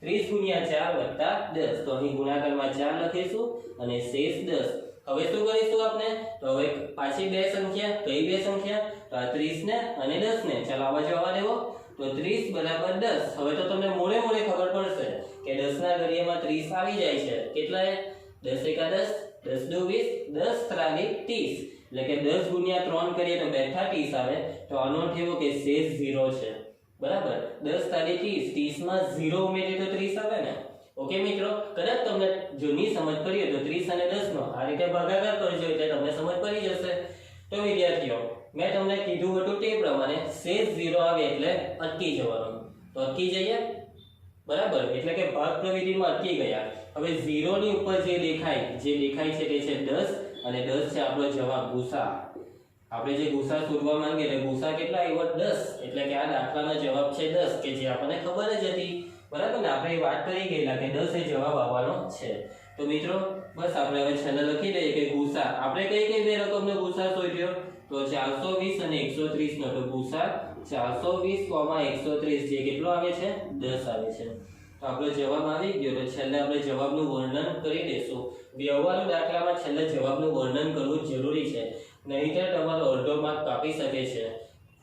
30 ગુણ્યા 4 વત્તા 10। તો અહીં ગુણાકારમાં 4 લખીશું અને શેષ 10। હવે શું કરીશું આપણે? તો હવે પાછી બે સંખ્યા, કઈ બે સંખ્યા? તો આ 30 ને અને 10 ને ચાલો આ બાજુ આવવા દેવો। તો 30 બરાબર 10। હવે તો તમને મોડે ખબર પડશે કે 10 ના ઘડિયામાં 30 આવી જાય છે। કેટલા? 10 એકા 10, 10 દુ 20, 10 ત્રાલી 30। એટલે કે 10 ગુણ્યા 3 કરીએ તો બેઠા 30 આવે। તો આનો અર્થ એવો કે શેષ 0 છે બરાબર 10 તારી 30, 30 માં 0 ઉમેરીએ તો 30 આવે ને. ઓકે મિત્રો, કદાચ તમને જૂની સમજ પડી હોય તો 30 અને 10 નો આ રીતે ભાગાકાર કરજો એટલે તમને સમજ પડી જશે. તો વિદ્યાર્થીઓ, મેં તમને કીધું હતું તે પ્રમાણે શેષ 0 આવે એટલે અટકી જવાનું. તો અટકી જઈએ, બરાબર, એટલે કે ભાગ પ્રવિધિમાં અટકી ગયા. હવે 0 ની ઉપર જે દેખાય છે તે છે 10 અને 10 છે આપણો જવાબ ગુસા. આપણે જે ગુસા શોધવા માંગીએ એટલે ગુસા કેટલા આવ્યો 10, એટલે કે આ દાખલાનો જવાબ છે 10 કે જે આપણને ખબર જ હતી. બરાબર ને, આપણે વાત કરી ગયેલા કે 10 એ જવાબ આવવાનો છે. તો મિત્રો બસ આપણે હવે છેલ્લે લખી દઈએ કે ગુસા આપણે કઈ બે રકમનો ગુસા શોધ્યો તો 420 અને 130 નો. તો ગુસા 420, 130 જે કેટલો આવે છે 10 આવે છે. તો આપણો જવાબ આવી ગયો. તો છેલ્લે આપણે જવાબનું વર્ણન કરી દેશું. વ્યવહારુ દાખલામાં છેલ્લે જવાબનું વર્ણન કરવું જરૂરી છે, નહીંતર તમારો અડધો માર્ક કાપી શકે છે.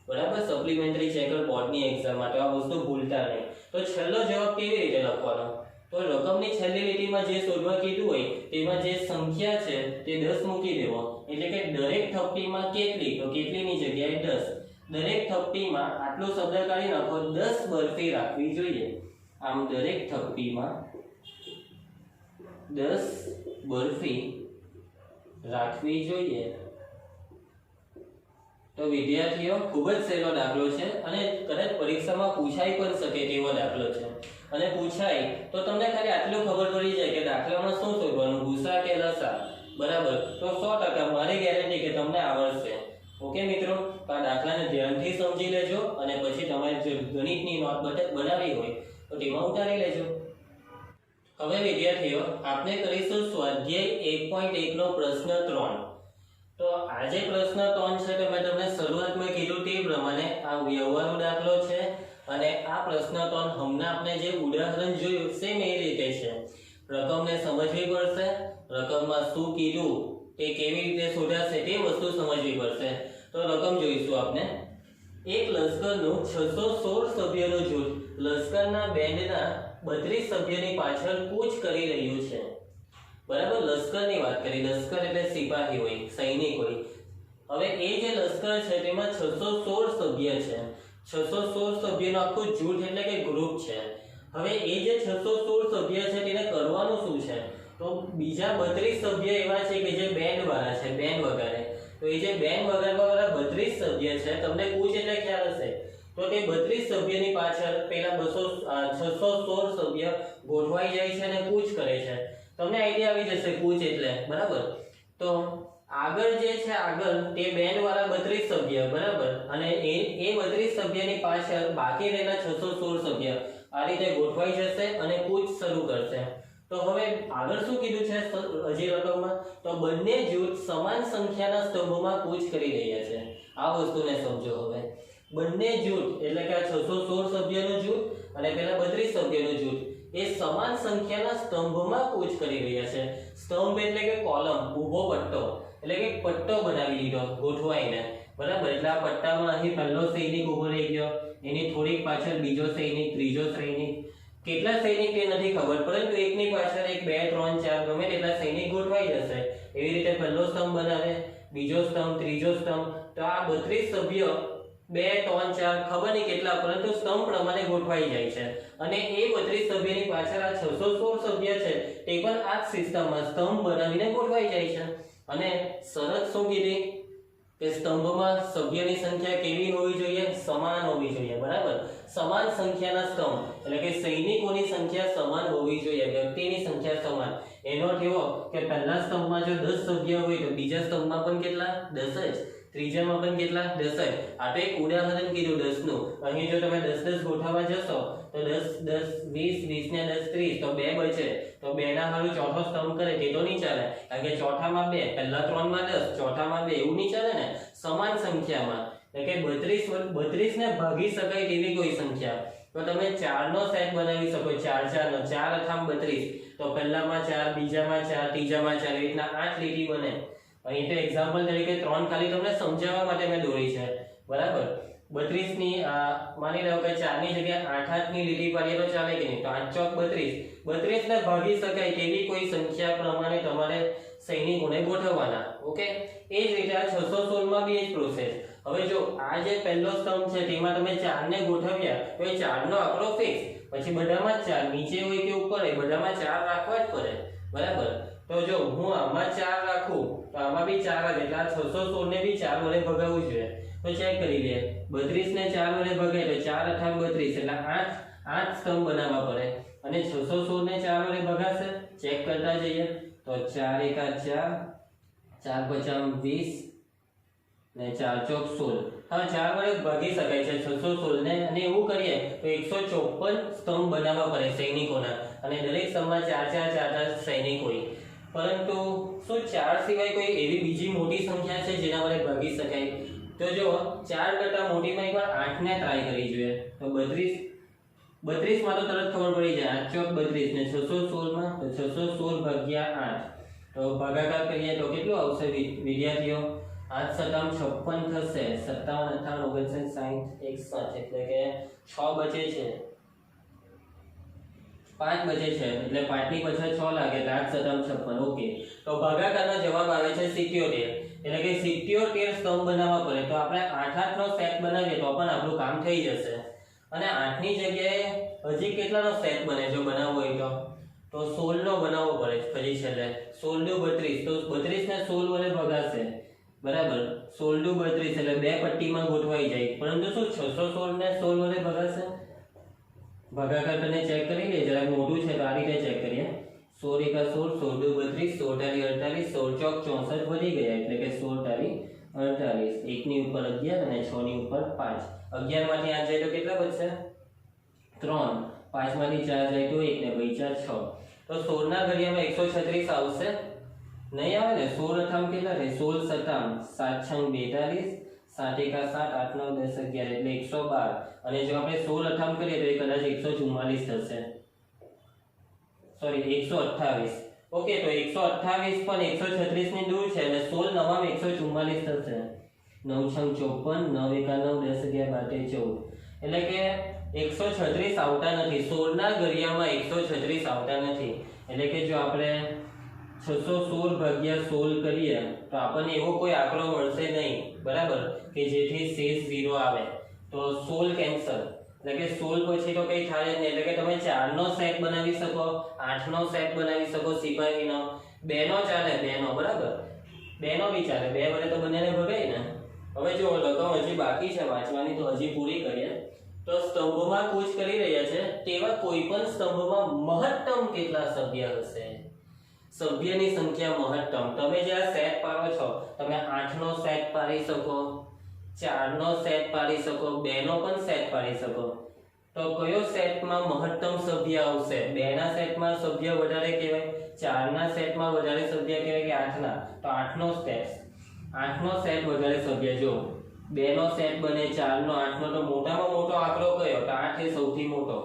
બરાબર, સપ્લિમેન્ટરી ચેકર બોર્ડની એક્ઝામ માટે આ વસ્તુ ભૂલતા નહીં. તો છેલ્લો જવાબ કેવી રીતે લખવાનો? તો રકમની છેલ્લી લીટીમાં જે શોધવા કીધું હોય તેમાં જે સંખ્યા છે તે 10 મૂકી દેવો. એટલે કે દરેક થપ્પીમાં કેટલી, તો કેટલીની જગ્યાએ 10. દરેક થપ્પીમાં આટલું શબ્દ કાઢી નાખો, 10 બરફી રાખવી જોઈએ. આમ દરેક થપ્પીમાં 10 બરફી રાખવી જોઈએ. તો વિદ્યાર્થીઓ, ખૂબ જ સહેલો દાખલો છે અને કદાચ પરીક્ષામાં પૂછાઈ પણ શકે તેવો દાખલો છે. અને પૂછાય તો તમને ખાલી આટલું ખબર પડી જાય કે દાખલામાં શું શોધવાનું, ગુસા કે લસા. બરાબર, તો 100% મારી ગેરંટી કે તમને આવડશે. ઓકે મિત્રો, તો આ દાખલાને ધ્યાનથી સમજી લેજો અને પછી તમારે જે ગણિતની નોટ બનાવી હોય તો તેમાં ઉતારી લેજો. હવે વિદ્યાર્થીઓ, આપણે કરીશું સ્વાધ્યાય 1.1 નો પ્રશ્ન 3. તો આજે પ્રશ્ન 3 છે કે મેં તમને શરૂઆતમાં કીધું તે પ્રમાણે આ વ્યવહારુ દાખલો છે અને આ પ્રશ્ન 3 હમણાં આપણે જે ઉદાહરણ જોયું સેમ એ રીતે છે. રકમને સમજવી પડશે, રકમમાં શું કીધું તે કેવી રીતે શોધાશે તે વસ્તુ સમજવી પડશે. તો રકમ જોઈશું આપણે. એક લશ્કરનું 616 સભ્યોનું જૂથ લશ્કરના બેન્ડના 32 સભ્યોની પાછળ કૂચ કરી રહ્યું છે. બરાબર, લશ્કરની વાત કરી. લશ્કર એટલે સિપાહી હોય, સૈનિક હોય. હવે એ જે લશ્કર છે તેમાં 616 સભ્ય છે. 616 સભ્યનું આખું જૂથ એટલે કે ગ્રુપ છે. હવે એ જે 616 સભ્ય છે તેને કરવાનું શું છે? તો બીજા 32 સભ્ય એવા છે કે જે બેન્ડ વાળા છે, બેન્ડ વગાડે. તો એ જે બેન્ડ વગાડવા વાળા 32 સભ્ય છે, તમને કૂચ એટલે ખ્યાલ હશે. તો તે 32 સભ્યની પાછળ પેલા 616 સભ્ય ગોઠવાઈ જાય છે અને કૂચ કરે છે. તમને આઈડિયા આવી જશે કૂચ એટલે. બરાબર, તો આગળ જે છે આગળ તે બેન્ડ વાળા 32 સભ્ય, બરાબર, અને એ 32 સભ્યની પાછળ બાકી રહેલા 616 સભ્ય આ રીતે ગોઠવાઈ જશે અને કૂચ શરૂ કરશે. તો હવે આગળ શું કીધું છે હજી રકમમાં? તો બંને જૂથ સમાન સંખ્યાના સ્તંભોમાં કૂચ કરી રહ્યા છે. આ વસ્તુને સમજો. હવે બંને જૂથ એટલે કે આ 616 સભ્યનું જૂથ અને પેલા 32 સભ્યનું જૂથ એ સમાન સંખ્યાના સ્તંભમાં કૂચ કરી રહ્યા છે. સ્તંભ એટલે કે કોલમ, ઊભો પટ્ટો, એટલે કે પટ્ટો બનાવી લીધો ગોઠવાઈને. બરાબર, એટલે આ પટ્ટામાં અહીં પહેલો સૈનિક ઊભો રહી ગયો, એની થોડીક પાછળ બીજો સૈનિક, ત્રીજો સૈનિક. કેટલા સૈનિક તે નથી ખબર, પરંતુ એકની પાછળ 1 2 3 4 ગમે તેટલા સૈનિક ગોઠવાઈ જશે. એવી રીતે પહેલો સ્તંભ બનાવે, બીજો સ્તંભ, ત્રીજો સ્તંભ. તો આ 32 સભ્યો 2 3 4 ખબર નહીં કેટલા, પરંતુ સ્તંભ પ્રમાણે ગોઠવાઈ જાય છે. અને એ 32 સભ્યની પાછળ આ 616 સભ્ય છે તે પણ આ જ સિસ્ટમમાં સ્તંભ બનાવીને ગોઠવાઈ જાય છે. અને શરત શું કીધી કે સ્તંભમાં સભ્યની સંખ્યા કેવી હોવી જોઈએ? સમાન હોવી જોઈએ. બરાબર, સમાન સંખ્યાના સ્તંભ એટલે કે સૈનિકોની સંખ્યા સમાન હોવી જોઈએ, વ્યક્તિની સંખ્યા સમાન. એનો અર્થ એવો કે પહેલા સ્તંભમાં જો 10 સભ્ય હોય તો બીજા સ્તંભમાં પણ કેટલા? 10 જ. ત્રીજામાં પણ કેટલા? 10 જ. આ તો એક ઉદાહરણ કીધું 10 નું. અહીં જો તમે 10 ગોઠવવા જશો તો 10 10 20 20 ને 10 30 તો 2 બચે. તો 2 ના હારું ચોથો સ્તંભ કરે તે તો નહીં ચાલે, કારણ કે ચોથામાં 2, પહેલા 3 માં 10, ચોથામાં 2, એવું નહીં ચાલે ને. સમાન સંખ્યામાં એટલે કે 32 ને ભાગી શકાય તેવી કોઈ સંખ્યા. તો તમે 4 નો સેટ બનાવી શકો, 4 4 નો, 4 અથામ 32. તો પહેલામાં 4, બીજામાં 4, ત્રીજામાં 4, એવી રીતના 8 લીટી બને. અહીં તો એક્ઝામ્પલ તરીકે 3 ખાલી તમને સમજાવવા માટે મેં દોરી છે. બરાબર, 32 ની માની લો કે 4 ની જગ્યાએ 8 8 ની લીટી પાડીએ તો ચાલે કે નહીં? તો 8 ચોક 32. 32 ને ભાગી શકાય તેવી કોઈ સંખ્યા પ્રમાણે તમારે સૈનિકોને ગોઠવવાના. ઓકે, એ જ રીતે આ 616 માં બી એ જ પ્રોસેસ. હવે જો આ જે પહેલો સ્તંભ છે તેમાં તમે 4 ને ગોઠવ્યા તો એ 4 નો આંકડો ફિક્સ, પછી બધામાં 4 નીચે હોય કે ઉપર હોય બધામાં 4 રાખવા જ પડે, બરાબર। તો જો હું આમાં 4 રાખું તો આમાં બી 4 જ, એટલે આ 616 ને બી 4 વડે ભગાવવું જોઈએ। તો ચેક કરી લે, 32 ને 4 વડે ભગાય તો 4 × 8 32, એટલે 8 સ્તંભ બનાવવા પડે, અને 616 ને 4 વડે ભગાશે, ચેક કરતા જઈએ તો 4 × 1 = 4, 4 × 5 = 20 ને 4 × 4 = 16। હા 4 વડે ભાગી શકાય છે 616 ને, અને એવું કરીએ તો 154 સ્તંભ બનાવવા પડે સૈનિકોના, અને દરેક સ્તંભમાં 4 4 4 4 સૈનિક હોય। પરંતુ શું 4 સિવાય કોઈ એવી બીજી મોટી સંખ્યા છે જેના વડે ભાગી શકાય? તો જો 4 કરતા મોટીમાં એકવાર 8 ને ટ્રાય કરી જોઈએ, તો 32 માં તો તરત ખબર પડી જાય, 8 × 4 = 32 ને 616 માં તો 616 / 8, તો ભાગાકાર કરીએ તો કેટલું આવશે વિદ્યાર્થીઓ? 8 × 7 = 56 થશે, 57 58 59 60 61, એટલે કે 6 બચે છે, 5 બચે છે, એટલે 5 ની પાછળ 6 લાગે એટલે 8 × 7 = 56। ઓકે, તો ભાગાકારનો જવાબ આવે છે 77, એટલે કે 77 સ્તંભ બનાવવા પડે। તો આપણે 8 નો સેટ બનાવીએ તો પણ આપણું કામ થઈ જશે, અને 8 ની જગ્યાએ હજી કેટલાનો સેટ બને જો બનાવવો હોય તો 16 નો બનાવવો પડે, ફરી છેલ્લે 16 × 32, તો 32 ને 16 વડે ભગાશે, બરાબર। 16 × 32 એટલે બે પટ્ટીમાં ગોઠવાઈ જાય, પરંતુ શું 616 ને 16 વડે ભગાશે? ભાગાકાર કરીને ચેક કરી લે, જરા મોટું છે તો આ રીતે ચેક કરીએ, 16 × 16 16 × 32 16 × 48 16 × 4 64 વધી ગયા, એટલે કે 16 × 48, 1 ની ઉપર 11 અને 6 ની ઉપર 5, 11 માંથી 8 જાય તો કેટલા બચશે? 3, 5 માંથી 4 જાય તો 1 ને 2 × 4 6, તો 16 ના ઘડિયામાં 136 આવશે નહીં? આવે ને, 16 × 8 કેટલા થાય? 16 × 7 7 × 6 = 42, 7 × 1 7 8 9 10 11 એટલે 112, અને જો આપણે 16 × 8 કરીએ તો એ કદાચ 144 થશે, સોરી 128। ઓકે, તો 128 પણ 136 ની દૂર છે, એટલે 16 નવામાં 144 થશે, 9 × 6 = 54 9 × 1 9 10 11 12 14, એટલે કે 136 આવતા નથી, 16 ના ઘડિયામાં 136 આવતા નથી, એટલે કે જો આપણે 616 / 16 કરીએ તો આપણને એવો કોઈ આંકડો મળશે નહીં, બરાબર, કે જેથી શેષ 0 આવે, તો 16 કેન્સલ, એટલે કે 16 પછી તો કઈ થાય જ નહીં, એટલે કે તમે 4 નો સેટ બનાવી શકો, 8 નો સેટ બનાવી શકો સિપાહીનો, 2 નો ચાલે, 2 નો, બરાબર, 2 નો બી ચાલે, 2 વડે તો બંનેને ભગાય ને। હવે જો રકમ હજી બાકી છે વાંચવાની, તો હજી પૂરી કરીએ। તો સ્તંભમાં કૂચ કરી રહ્યા છે તેવા કોઈ પણ સ્તંભમાં મહત્તમ કેટલા સભ્ય હશે? સભ્યની સંખ્યા મહત્તમ, તમે જે આ સેટ પાડો છો, તમે 8 નો સેટ પાડી શકો, 4 નો સેટ પાડી શકો, 2 નો પણ સેટ પાડી શકો, તો કયો સેટમાં મહત્તમ સભ્ય આવશે? 2 ના સેટમાં સભ્ય વધારે કહેવાય, 4 ના સેટમાં વધારે સભ્ય કહેવાય કે 8 ના? તો 8 નો સેટ વધારે સભ્ય, જો 2 નો સેટ બને 4 નો 8 નો, તો મોટામાં મોટો આંકડો કયો? તો 8 એ સૌથી મોટો,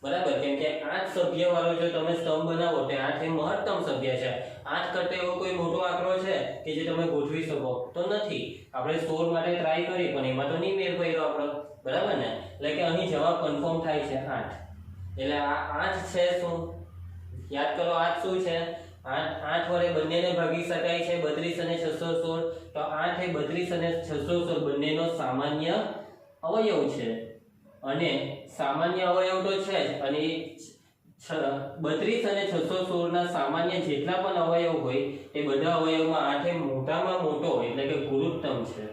બરાબર, કેમ કે 8 સભ્ય વાળો જો તમે સ્તંભ બનાવો તો 8 એ મહત્તમ સભ્ય છે। 8 કરતા એવો કોઈ મોટો આંકડો છે કે જે તમે ગોઠવી શકો? તો નથી। આપણે 16 માટે ટ્રાય કરી પણ એમાં તો નહીં મેળ પડ્યો આપણો, બરાબર ને, એટલે કે અહીં જવાબ કન્ફર્મ થાય છે 8, એટલે આ 8 છે। શું યાદ કરો, 8 શું છે? 8 વડે બંનેને ભાગી શકાય છે, 32 અને 616, તો 8 એ 32 અને 616 બંનેનો સામાન્ય અવયવ છે, અને સામાન્ય અવયવ તો છે જ, અને 32 અને 616 ના સામાન્ય જેટલા પણ અવયવ હોય એ બધા અવયવમાં 8 એ મોટામાં મોટો, એટલે કે ગુરુત્તમ છે,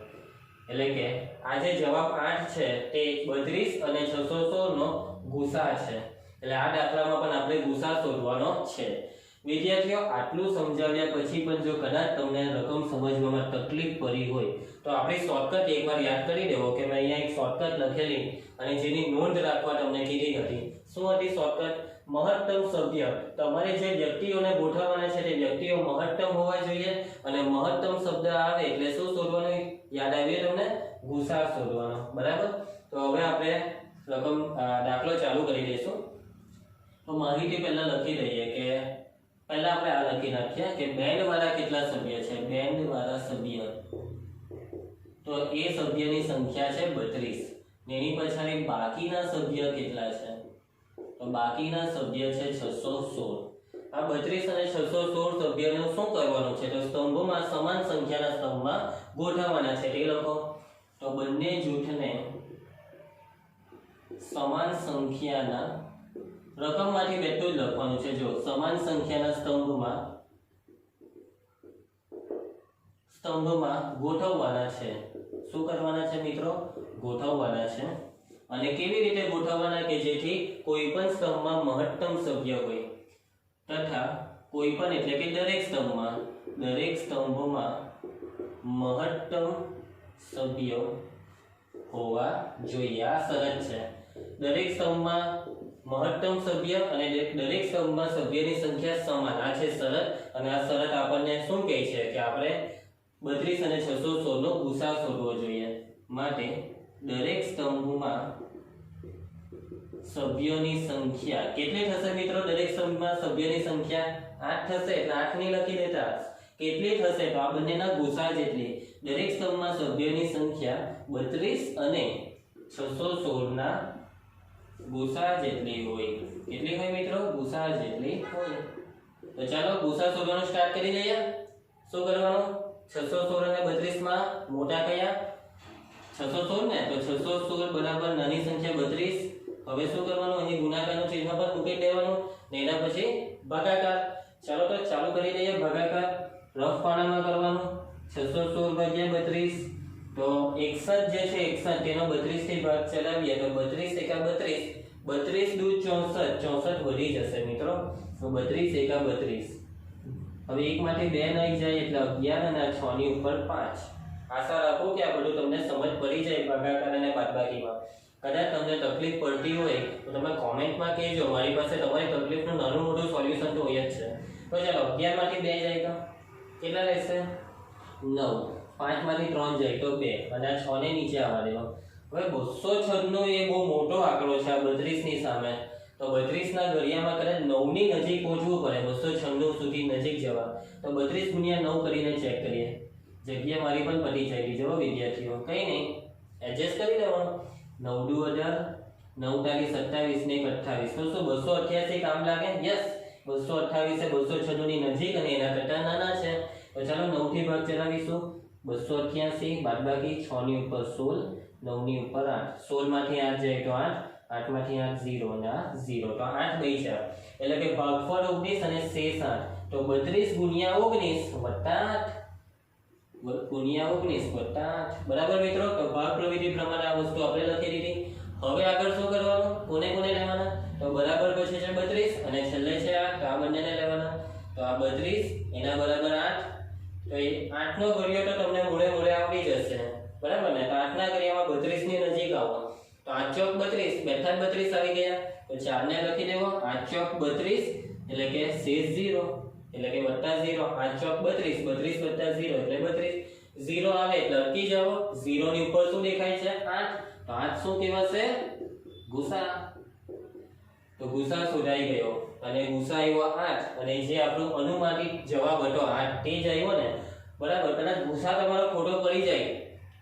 એટલે કે આ જે જવાબ 8 છે તે 32 અને 616 નો ગુસા છે, એટલે આ દાખલામાં પણ આપણે ગુસા શોધવાનો છે। વિદ્યાર્થીઓ, આટલું સમજાવ્યા પછી પણ જો કદાચ તમને રકમ સમજવામાં તકલીફ પડી હોય તો આપણે શોર્ટકટ એકવાર યાદ કરી દેવો કે મેં અહીંયા એક શોર્ટકટ લખેલી અને જેની નોંધ રાખવા તમને કીધી હતી। શું હતી શોર્ટકટ? મહત્તમ સભ્ય, તમારે જે વ્યક્તિઓને ગોઠવવાના છે તે વ્યક્તિઓ મહત્તમ હોવા જોઈએ, અને મહત્તમ શબ્દ આવે એટલે શું શોધવાનું? યાદ આવ્યું તમને? ગુસા શોધવાનો, બરાબર। તો હવે આપણે રકમ દાખલો ચાલુ કરી દઈશું। તો માહિતી પહેલા લખી દઈએ કે પહેલા આપણે આ લખી નાખીએ કે બેન્ડ વાળા કેટલા સભ્ય છે? બેન્ડ વાળા સભ્ય, તો એ સભ્યની સંખ્યા છે 32, ને એની પછાડી બાકીના સભ્ય કેટલા છે? તો બાકીના સભ્ય છે 616। આ 32 અને 616 સભ્યનું શું કરવાનું છે? તો સ્તંભોમાં સમાન સંખ્યાના સ્તંભમાં ગોઠવવાના છે, તે લખો। તો બંને જૂથને સમાન સંખ્યાના રકમમાંથી બેઠું જ લખવાનું છે। જો સમાન સંખ્યાના સ્તંભમાં ગોઠવવાના છે। શું કરવાના છે મિત્રો? ગોઠવવાના છે। અને કેવી રીતે ગોઠવવાના કે જેથી કોઈ પણ સ્તંભમાં મહત્તમ સભ્ય હોય તથા કોઈ પણ એટલે કે દરેક સ્તંભમાં મહત્તમ સભ્યો હોવા જોઈએ। આ શરત છે। દરેક સ્તંભમાં મહત્તમ સભ્ય અને દરેક સ્તંભમાં સભ્યની સંખ્યા સમાન। આ છે શરત। અને આ શરત આપણને શું કહે છે કે આપણે 32 અને 616 નો ગુસાઅ શોધવો જોઈએ। માટે દરેક સ્તંભમાં સભ્યોની સંખ્યા કેટલી થશે મિત્રો? દરેક સ્તંભમાં સભ્યોની સંખ્યા 8 થશે। એટલે 8 ની લખી દેતા। કેટલી થશે? તો આ બંનેના ગુસાઅ જેટલી। દરેક સ્તંભમાં સભ્યોની સંખ્યા 32 અને 616 ના ગુસાઅ જેટલી હોય। કેટલી હોય મિત્રો? ગુસાઅ જેટલી હોય। તો ચાલો ગુસાઅ શોધવાનું સ્ટાર્ટ કરી દઈએ। શું કરવાનું? 616 અને 32 માં મોટા કયા? 616 ને, તો 616 બરાબર નાની સંખ્યા 32। હવે શું કરવાનું? અહીં ગુણાકારનું ચિહ્ન પર મૂકી દેવાનું ને એના પછી ભાગાકાર। ચાલો તો ચાલુ કરી દઈએ ભાગાકાર। રફ પાનામાં કરવાનું। 616 ભાગ્યા 32 તો 61 જે છે 61 તેનો 32 થી ભાગ ચલાવીએ તો 32 એકા 32 32 દુ 64 64 વધી જશે મિત્રો। તો 32 એકા 32 હવે એક માંથી 2 નહીં જાય એટલે 11 અને 6 ની ઉપર 5। આશા રાખું કે આ બધું તમને સમજ પડી જાય ભાગાકાર અને બાદબાકીમાં। કદાચ તમને તકલીફ પડતી હોય તો તમે કોમેન્ટમાં કહેજો। મારી પાસે તમારી તકલીફનું નાનું મોટું સોલ્યુશન તો હોય જ છે। તો ચાલો 11 માંથી 2 જાય તો કેટલા રહેશે? 9। 5 માંથી 3 જાય તો 2 અને આ 6 ને નીચે આવવા દેવો। હવે 296 એ બહુ મોટો આંકડો છે આ 32 ની સામે। તો 32 ના ઘડિયામાં કદાચ 9 ની નજીક પહોંચવું પડે 296 સુધી નજીક જવા। તો 32 ગુણ્યા 9 કરીને ચેક કરીએ। જગ્યા મારી પણ પડી જાય જો વિદ્યાર્થીઓ, કઈ નહીં એડજસ્ટ કરી લેવાનું। 9 દુ 18 9 તારી 27 ને 28 તો શું 288 કામ લાગે? યસ, 228 એ 296 ની નજીક અને એના કરતા નાના છે। તો ચાલો 9 થી ભાગ ચલાવીશું। 288 બાદબાકી 6 ની ઉપર 16 9 ની ઉપર 8 16 માંથી 8 જાય તો 8 8 માંથી 8 0 અને 0 તો 8 બચ્યા। એટલે કે ભાગફળ 19 અને શેષ 8 તો 32 ગુણ્યા 19 વત્તા 8 ગુણ્યા 19 વત્તા 8 બરાબર મિત્રો। તો ભાગ પ્રવિધિ પ્રમાણે આ વસ્તુ આપણે લખી દીધી। હવે આગળ શું કરવાનું? કોને લેવાના? તો બરાબર પછી છે 32 અને છેલ્લે છે 8 તો આ બંનેને લેવાના। તો આ 32 એના બરાબર 8 તો એ 8 નો ઘડિયો તો તમને મોડે આવડી જશે બરાબર ને। તો 8 ના ઘડિયામાં 32 ની નજીક આવો તો 8 ચોક 32 બેઠા 32 આવી ગયા। તો 4 ને લખી દેવો 8 ચોક 32 એટલે કે શેષ 0 એટલે કે વત્તા 0 8 ચોક 32 32 વત્તા 0 એટલે 32 0 આવે એટલે અટકી જાવ। 0 ની ઉપર શું દેખાય છે? 8 તો 8 શું કહેવાશે? ગુસાઅ। તો ગુસાઅ શોધાઈ ગયો અને ગુસાઅ આવ્યો 8 અને જે આપણો અનુમાનિત જવાબ હતો 8 તે જ આવ્યો ને બરાબર। કદાચ ગુસાઅ તમારો ખોટો પડી જાય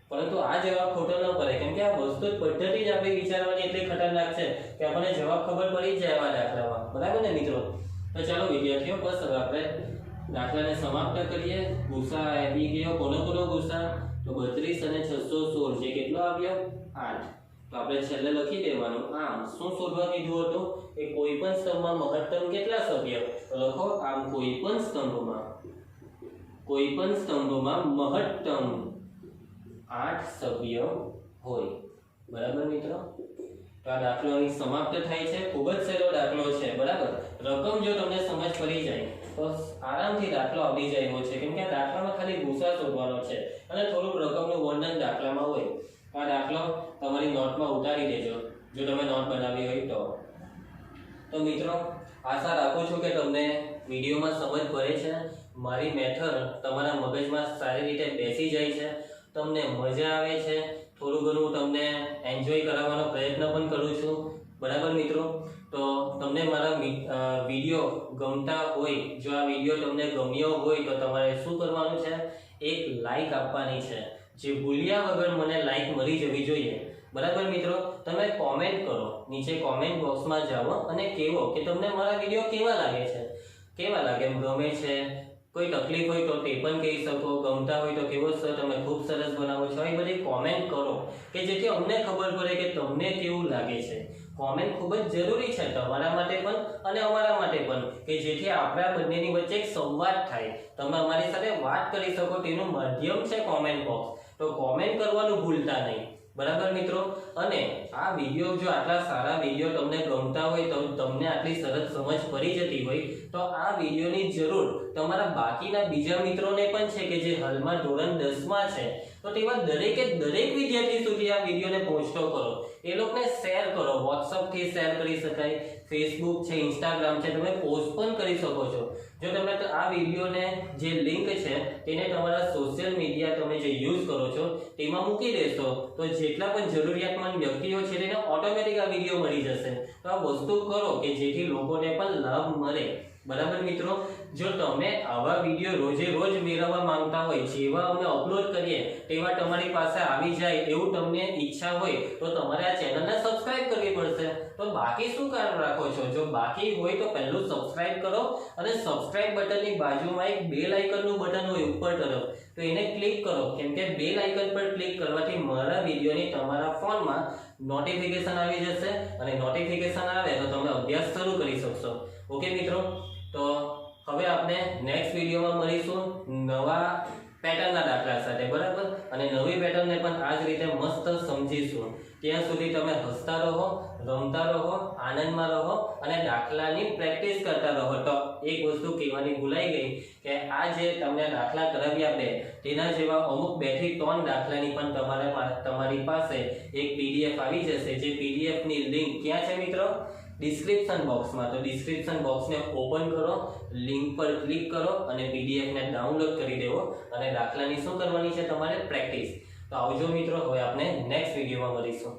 પરંતુ આ જવાબ ખોટો ન પડે કેમ કે આ વસ્તુ પદ્ધતિ જ આપણી વિચારવાની એટલી ખતરનાક છે કે આપણને જવાબ ખબર પડી જાય આવા દાખલામાં બરાબર ને મિત્રો। તો ચાલો વિદ્યાર્થીઓ બસ હવે આપણે દાખલાને સમાપ્ત કરીએ। ગુસાઅ આવી ગયો। કોનો ગુસાઅ? તો 32 અને 616 જે કેટલો આવ્યો? 8। તો આપણે છેલ્લે લખી દેવાનું આમ શું શોધવા કીધું હતું કે કોઈ પણ સ્તંભમાં મહત્તમ કેટલા સભ્ય? તો લખો આમ કોઈ પણ સ્તંભમાં મહત્તમ 8 સભ્ય હોય બરાબર મિત્રો। તો આ દાખલો અહીં સમાપ્ત થાય છે। ખૂબ જ સહેલો દાખલો છે બરાબર। રકમ જો તમને સમજ પડી જાય તો આરામથી દાખલો આવડી જાય એવો છે કેમ કે આ દાખલામાં ખાલી ગુસાઅ શોધવાનો છે અને થોડુંક રકમનું વર્ણન દાખલામાં હોય। આ દાખલો તમારી નોટમાં ઉતારી દેજો જો તમે નોટ બનાવી હોય તો મિત્રો આશા રાખું છું કે તમને વિડીયોમાં સમજ પડે છે। મારી મેથડ તમારા મગજમાં સારી રીતે બેસી જાય છે, તમને મજા આવે છે, થોડું ઘણું તમને એન્જોય કરાવવાનો પ્રયત્ન પણ કરું છું બરાબર મિત્રો। તો તમને મારા વિડીયો ગમતા હોય, જો આ વિડીયો તમને ગમ્યો હોય તો તમારે શું કરવાનું છે? એક લાઈક આપવાની છે। જે ભૂલ્યા વગર મને લાઈક મળી જવી જોઈએ બરાબર મિત્રો। તમે કોમેન્ટ કરો, નીચે કોમેન્ટ બોક્સમાં જાઓ અને કહેવો કે તમને મારા વિડીયો કેવા લાગે છે, ગમે છે, કોઈ તકલીફ હોય તો તે પણ કહી શકો, ગમતા હોય તો કેવો સર તમે ખૂબ સરસ બનાવો છો, એ બધી કોમેન્ટ કરો કે જેથી અમને ખબર પડે કે તમને કેવું લાગે છે. કોમેન્ટ ખૂબ જ જરૂરી છે તમારા માટે પણ અને અમારા માટે પણ, કે જેથી આપણા બંનેની વચ્ચે એક સંવાદ થાય. તમે અમારી સાથે વાત કરી શકો તેનું માધ્યમ છે કોમેન્ટ બોક્સ. તો કોમેન્ટ કરવાનું ભૂલતા નહીં, બરાબર મિત્રો. અને આ વિડીયો જો આટલા સારા વિડીયો તમને ગમતા હોય, તો તમને આટલી સરસ સમજ પડી જતી હોય, તો આ વિડીયોની જરૂર તમારા બાકીના બીજા મિત્રોને પણ છે કે જે હાલમાં ધોરણ 10 માં છે, તો તેવા દરેકે દરેક વિદ્યાર્થી સુધી આ વિડીયોને પહોંચતો કરો. એ લોકોને શેર કરો. WhatsApp થી શેર કરી શકાય, Facebook છે, Instagram છે, તમે પોસ્ટ પણ કરી શકો છો. જો તમે આ વિડીયોને જે લિંક છે તેને તમારા સોશિયલ મીડિયા તમે જે યુઝ કરો છો તેમાં મૂકી દેશો, તો જેટલા પણ જરૂરિયાતમંદ વ્યક્તિઓ છે તેને ઓટોમેટિક આ વિડીયો મળી જશે. તો આ વસ્તુ કરો કે જેથી લોકોને પણ લાભ મળે, બરાબર મિત્રો. જો તમે આવા વિડીયો રોજે રોજ મેળવવા માંગતા હોય, જેવા અમે અપલોડ કરીએ તેવા તમારી પાસે આવી જાય એવું તમને ઈચ્છા હોય, તો તમારે આ ચેનલને સબસ્ક્રાઇબ કરવી પડશે. તો બાકી શું કામ રાખો છો? જો બાકી હોય તો પહેલું સબસ્ક્રાઇબ કરો, અને સબસ્ક્રાઇબ બટનની બાજુમાં એક બેલ આઇકનનું બટન હોય ઉપર તરફ, તો એને ક્લિક કરો. કેમ કે બેલ આઇકન પર ક્લિક કરવાથી મારા વિડીયોની તમારા ફોનમાં નોટિફિકેશન આવી જશે, અને નોટિફિકેશન આવે તો તમે અભ્યાસ શરૂ કરી શકશો. ઓકે મિત્રો, તો હવે આપણે નેક્સ્ટ વિડીયોમાં મળીશું નવા પેટર્નના દાખલા સાથે, બરાબર. અને નવી પેટર્નને પણ આ જ રીતે મસ્ત સમજીશું. ત્યાં સુધી તમે હસતા રહો, રમતા રહો, આનંદમાં રહો અને દાખલાની પ્રેક્ટિસ કરતા રહો. તો એક વસ્તુ કહેવાની ભૂલાઈ ગઈ કે આ જે તમને દાખલા કરાવ્યા બે, તેના જેવા અમુક 2 થી 3 દાખલાની પણ તમારી પાસે એક PDF આવી જશે. જે PDF ની લિંક ક્યાં છે મિત્રો? ડિસ્ક્રિપ્શન બોક્સમાં. તો ડિસ્ક્રિપ્શન બોક્સને ઓપન કરો, લિંક પર ક્લિક કરો અને PDF ને ડાઉનલોડ કરી દેવો. અને દાખલાની શું કરવાની છે તમારે? પ્રેક્ટિસ. તો આવજો મિત્રો, હવે આપણે નેક્સ્ટ વિડીયોમાં મળીશું.